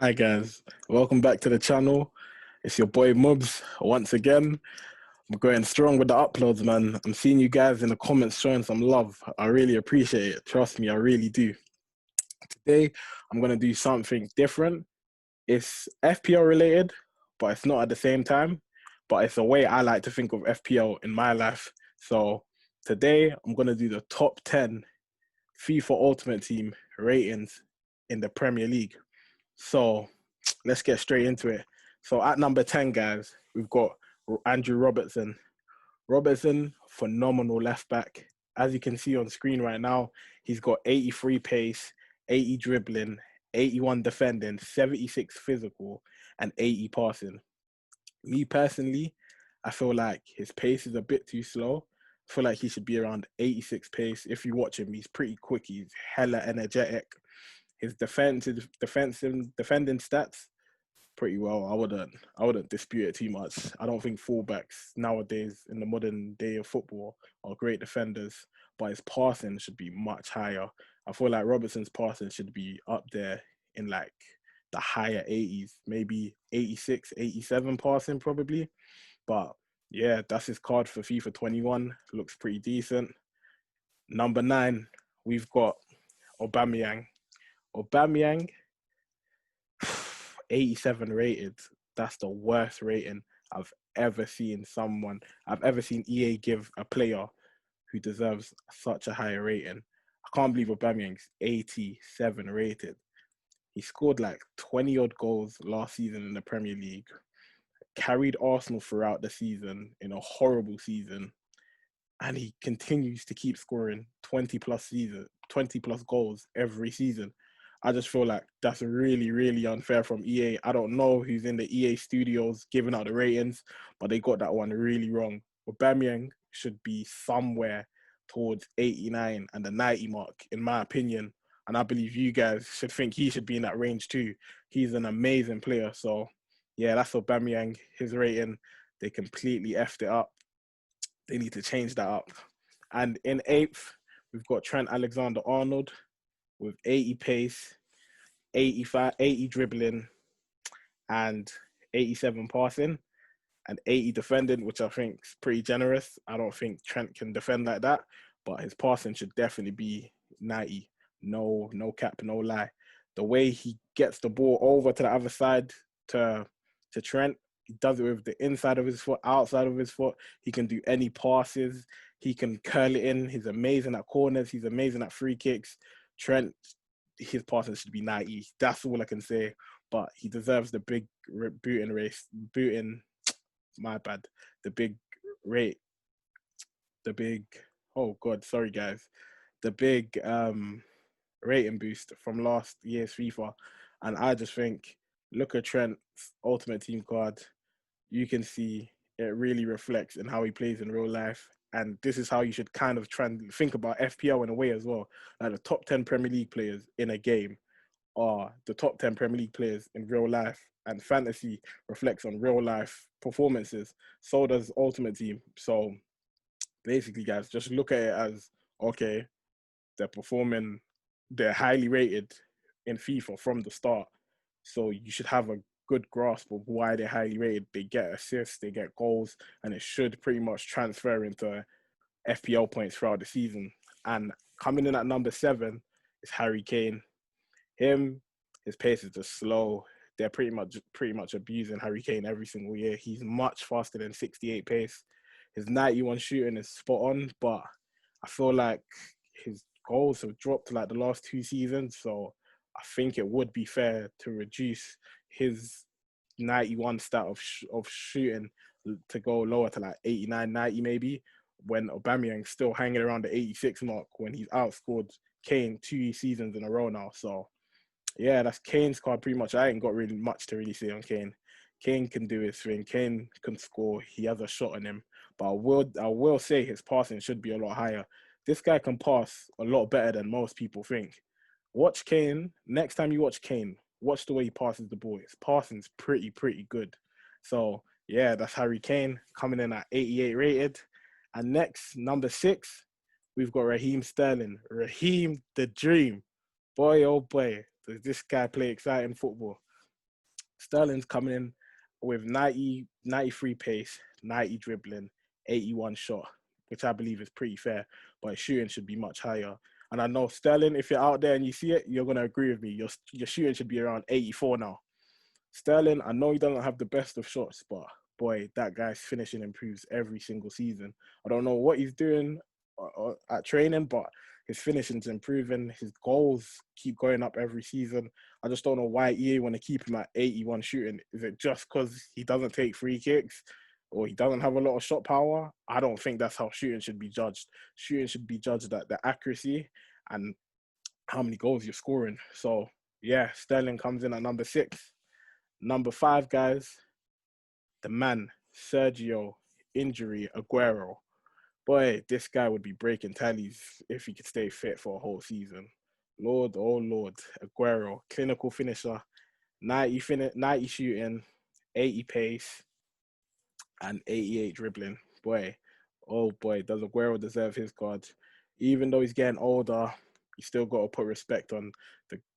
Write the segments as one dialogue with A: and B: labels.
A: Hi guys, welcome back to the channel. It's your boy Mubs once again. I'm going strong with the uploads, man. I'm seeing you guys in the comments showing some love. I really appreciate it. Trust me, I really do. Today, I'm gonna do something different. It's FPL related, but it's not at the same time. But it's a way I like to think of FPL in my life. So today, I'm gonna do the top 10 FIFA Ultimate Team ratings in the Premier League. So let's get straight into it. So at number 10, guys, we've got Andrew Robertson. Robertson, phenomenal left back. As you can see on screen right now, he's got 83 pace, 80 dribbling, 81 defending, 76 physical, and 80 passing. Me personally, I feel like his pace is a bit too slow. I feel like he should be around 86 pace. If you watch him, he's pretty quick. He's hella energetic. His defending stats pretty well. I wouldn't dispute it too much. I don't think fullbacks nowadays in the modern day of football are great defenders, but his passing should be much higher. I feel like Robertson's passing should be up there in like the higher 80s, maybe 86, 87 passing probably. But yeah, that's his card for FIFA 21. Looks pretty decent. Number 9, we've got Aubameyang. Aubameyang, 87 rated. That's the worst rating I've ever seen I've ever seen EA give a player who deserves such a high rating. I can't believe Aubameyang's 87 rated. He scored like 20 odd goals last season in the Premier League, carried Arsenal throughout the season in a horrible season, and he continues to keep scoring 20 plus goals every season. I just feel like that's really, really unfair from EA. I don't know who's in the EA studios giving out the ratings, but they got that one really wrong. Aubameyang should be somewhere towards 89 and the 90 mark, in my opinion. And I believe you guys should think he should be in that range too. He's an amazing player. So, yeah, that's Aubameyang. His rating, they completely effed it up. They need to change that up. And in 8th, we've got Trent Alexander-Arnold with 80 pace, 85, 80 dribbling, and 87 passing, and 80 defending, which I think is pretty generous. I don't think Trent can defend like that, but his passing should definitely be 90. No cap, no lie. The way he gets the ball over to the other side to Trent, he does it with the inside of his foot, outside of his foot. He can do any passes. He can curl it in. He's amazing at corners. He's amazing at free kicks. Trent, his passing should be 90. That's all I can say. But he deserves the big my bad, the big rate, the big, oh God, sorry guys, the big rating boost from last year's FIFA. And I just think, look at Trent's Ultimate Team card. You can see it really reflects in how he plays in real life. And this is how you should kind of try and think about FPL in a way as well. Like the top 10 Premier League players in a game are the top 10 Premier League players in real life. And fantasy reflects on real life performances. So does Ultimate Team. So basically, guys, just look at it as, okay, they're performing, they're highly rated in FIFA from the start. So you should have a good grasp of why they're highly rated. They get assists, they get goals, and it should pretty much transfer into FPL points throughout the season. And coming in at number 7 is Harry Kane. His pace is just slow. They're pretty much abusing Harry Kane every single year. He's much faster than 68 pace. His 91 shooting is spot on, but I feel like his goals have dropped like the last 2 seasons. So I think it would be fair to reduce his 91 stat of shooting to go lower to like 89, 90 maybe, when Aubameyang's still hanging around the 86 mark when he's outscored Kane 2 seasons in a row now. So yeah, that's Kane's card pretty much. I ain't got really much to really say on Kane. Kane can do his thing. Kane can score. He has a shot on him. But I will say his passing should be a lot higher. This guy can pass a lot better than most people think. Watch Kane. Next time you watch Kane, watch the way he passes the ball. His passing's pretty good. So yeah, that's Harry Kane coming in at 88 rated. And next, number 6, we've got Raheem Sterling. Raheem the Dream. Boy, oh boy, does this guy play exciting football. Sterling's coming in with 90, 93 pace, 90 dribbling, 81 shot, which I believe is pretty fair, but his shooting should be much higher. And I know Sterling, if you're out there and you see it, you're going to agree with me. Your shooting should be around 84 now. Sterling, I know he doesn't have the best of shots, but boy, that guy's finishing improves every single season. I don't know what he's doing at training, but his finishing's improving. His goals keep going up every season. I just don't know why EA want to keep him at 81 shooting. Is it just because he doesn't take free kicks or he doesn't have a lot of shot power? I don't think that's how shooting should be judged. Shooting should be judged at the accuracy and how many goals you're scoring. So, yeah, Sterling comes in at number 6. Number 5, guys, the man, Sergio Aguero. Boy, this guy would be breaking tallies if he could stay fit for a whole season. Lord, oh Lord, Aguero, clinical finisher, 90 shooting, 80 pace, and 88 dribbling. Boy, oh boy, does Aguero deserve his God. Even though he's getting older, you still got to put respect on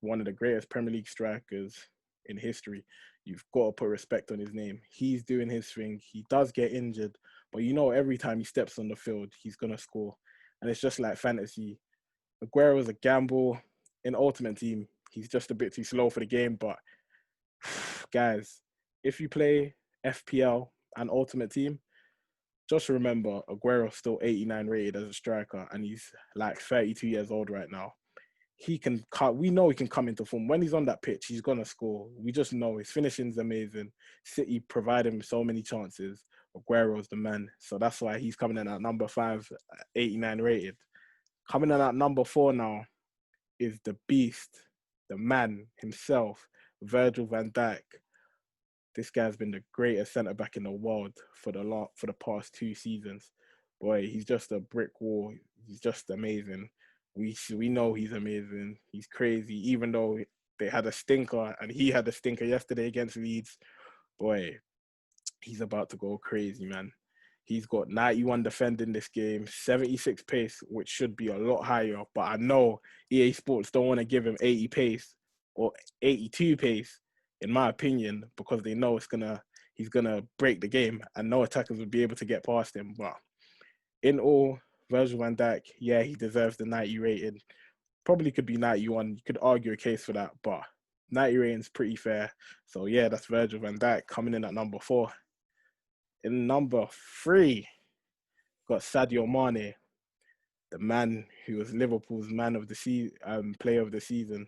A: one of the greatest Premier League strikers in history. You've got to put respect on his name. He's doing his thing. He does get injured, but you know every time he steps on the field, he's going to score. And it's just like fantasy. Aguero is a gamble. In Ultimate Team, he's just a bit too slow for the game. But guys, if you play FPL and Ultimate Team, just remember Aguero's still 89 rated as a striker, and he's like 32 years old right now. We know he can come into form. When he's on that pitch, he's going to score. We just know his finishing's amazing. City provide him so many chances. Aguero's the man. So that's why he's coming in at number 5, 89 rated. Coming in at number 4 now is the beast, the man himself, Virgil van Dijk. This guy's been the greatest centre-back in the world for the past 2 seasons. Boy, he's just a brick wall. He's just amazing. We know he's amazing. He's crazy. Even though they had a stinker, and he had a stinker yesterday against Leeds, boy, he's about to go crazy, man. He's got 91 defending this game, 76 pace, which should be a lot higher. But I know EA Sports don't want to give him 80 pace or 82 pace, in my opinion, because they know he's gonna break the game, and no attackers would be able to get past him. But in all, Virgil van Dijk, yeah, he deserves the 90 rating. Probably could be 91. You could argue a case for that, but 90 rating is pretty fair. So yeah, that's Virgil van Dijk coming in at number 4. In number 3, got Sadio Mane, the man who was Liverpool's man of the player of the season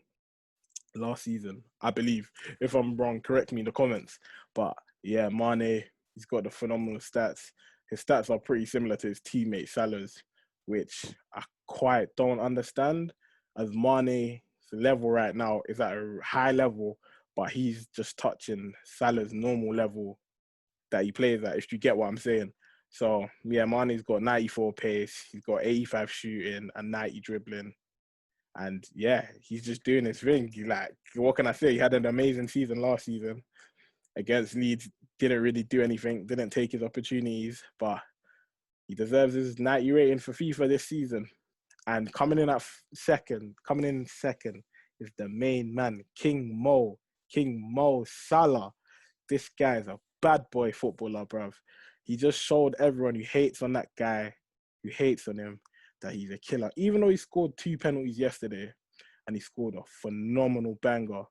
A: last season, I believe. If I'm wrong, correct me in the comments. But yeah, Mane, he's got the phenomenal stats. His stats are pretty similar to his teammate Salah's, which I quite don't understand, as Mane's level right now is at a high level, but he's just touching Salah's normal level that he plays at, if you get what I'm saying. So yeah, Mane's got 94 pace, he's got 85 shooting and 90 dribbling. And yeah, he's just doing his thing. What can I say? He had an amazing season last season against Leeds. Didn't really do anything, didn't take his opportunities, but he deserves his 90 rating for FIFA this season. And coming in second is the main man, King Mo Salah. This guy's a bad boy footballer, bruv. He just showed everyone who hates on that guy, who hates on him, that he's a killer. Even though he scored 2 penalties yesterday and he scored a phenomenal banger,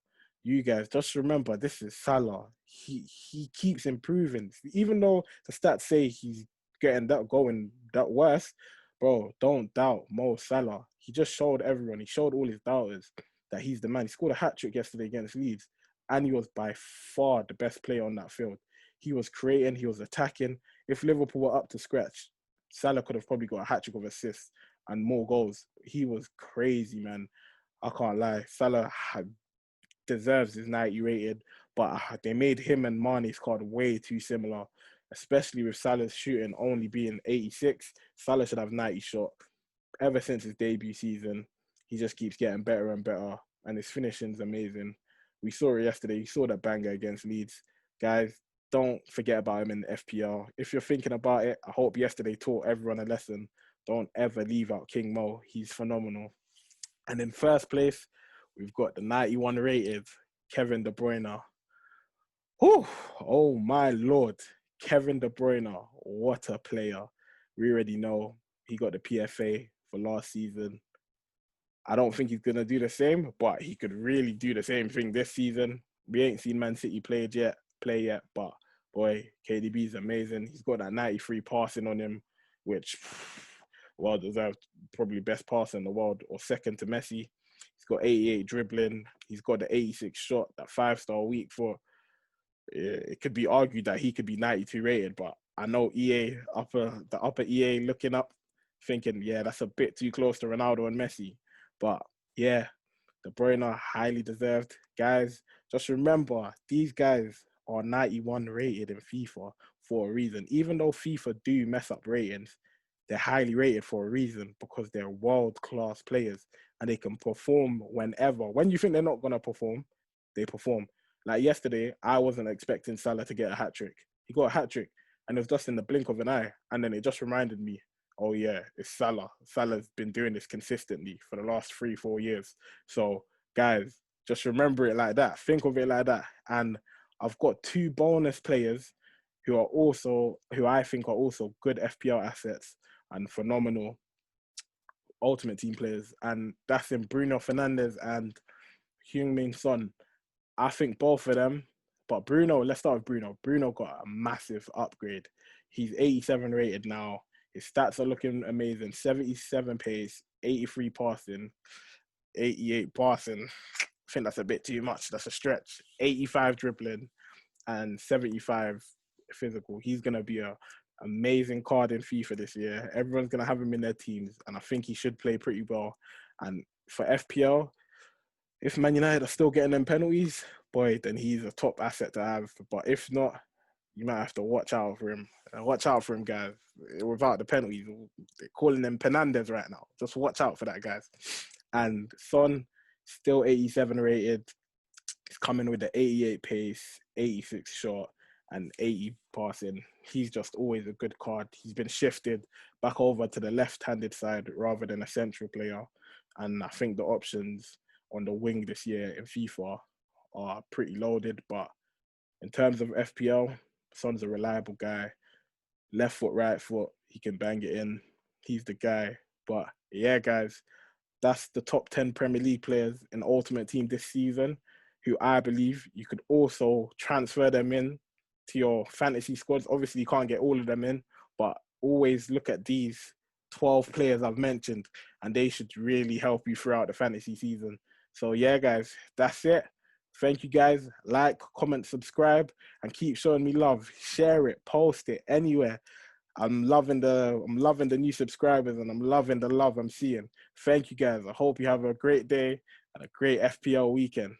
A: you guys just remember, this is Salah. He keeps improving. Even though the stats say he's getting that worse, bro, don't doubt Mo Salah. He just showed everyone, he showed all his doubters that he's the man. He scored a hat-trick yesterday against Leeds, and he was by far the best player on that field. He was creating, he was attacking. If Liverpool were up to scratch, Salah could have probably got a hat-trick of assists and more goals. He was crazy, man. I can't lie. Salah deserves his 90 rated, but they made him and Mane's card way too similar, especially with Salah's shooting only being 86. Salah should have 90 shot. Ever since his debut season, he just keeps getting better and better, and his finishing's amazing. We saw it yesterday. You saw that banger against Leeds. Guys, don't forget about him in the FPL. If you're thinking about it, I hope yesterday taught everyone a lesson. Don't ever leave out King Mo. He's phenomenal. And in first place, we've got the 91 rated Kevin De Bruyne. Whew, oh my lord, Kevin De Bruyne, what a player! We already know he got the PFA for last season. I don't think he's gonna do the same, but he could really do the same thing this season. We ain't seen Man City play yet, but boy, KDB is amazing. He's got that 93 passing on him, which well deserved, probably best passer in the world or second to Messi. He's got 88 dribbling. He's got the 86 shot, that 5-star week for. It could be argued that he could be 92 rated, but I know the upper EA looking up, thinking, yeah, that's a bit too close to Ronaldo and Messi. But yeah, De Bruyne highly deserved. Guys, just remember, these guys are 91 rated in FIFA for a reason. Even though FIFA do mess up ratings, they're highly rated for a reason because they're world-class players and they can perform whenever. When you think they're not going to perform, they perform. Like yesterday, I wasn't expecting Salah to get a hat trick. He got a hat trick, and it was just in the blink of an eye. And then it just reminded me, oh yeah, it's Salah. Salah's been doing this consistently for the last 3-4 years. So guys, just remember it like that. Think of it like that. And I've got two bonus players who I think are also good FPL assets and phenomenal ultimate team players. And that's in Bruno Fernandes and Heung-min Son. I think both of them, but Bruno, let's start with Bruno. Bruno got a massive upgrade. He's 87 rated now. His stats are looking amazing. 77 pace, 83 passing, 88 passing. I think that's a bit too much. That's a stretch. 85 dribbling and 75 physical. He's going to be a amazing card in FIFA this year. Everyone's going to have him in their teams, and I think he should play pretty well. And for FPL, if Man United are still getting them penalties, boy, then he's a top asset to have. But if not, you might have to watch out for him. Watch out for him, guys. Without the penalties, they're calling them Penandes right now. Just watch out for that, guys. And Son, still 87 rated. He's coming with the 88 pace, 86 shot, and 80 passing. He's just always a good card. He's been shifted back over to the left-handed side rather than a central player. And I think the options on the wing this year in FIFA are pretty loaded. But in terms of FPL, Son's a reliable guy. Left foot, right foot, he can bang it in. He's the guy. But yeah, guys, that's the top 10 Premier League players in Ultimate Team this season, who I believe you could also transfer them in to your fantasy squads. Obviously, you can't get all of them in, but always look at these 12 players I've mentioned, and they should really help you throughout the fantasy season. So yeah, guys, that's it. Thank you, guys. Like, comment, subscribe, and keep showing me love. Share it, post it anywhere. I'm loving the new subscribers, and I'm loving the love I'm seeing. Thank you, guys. I hope you have a great day and a great FPL weekend.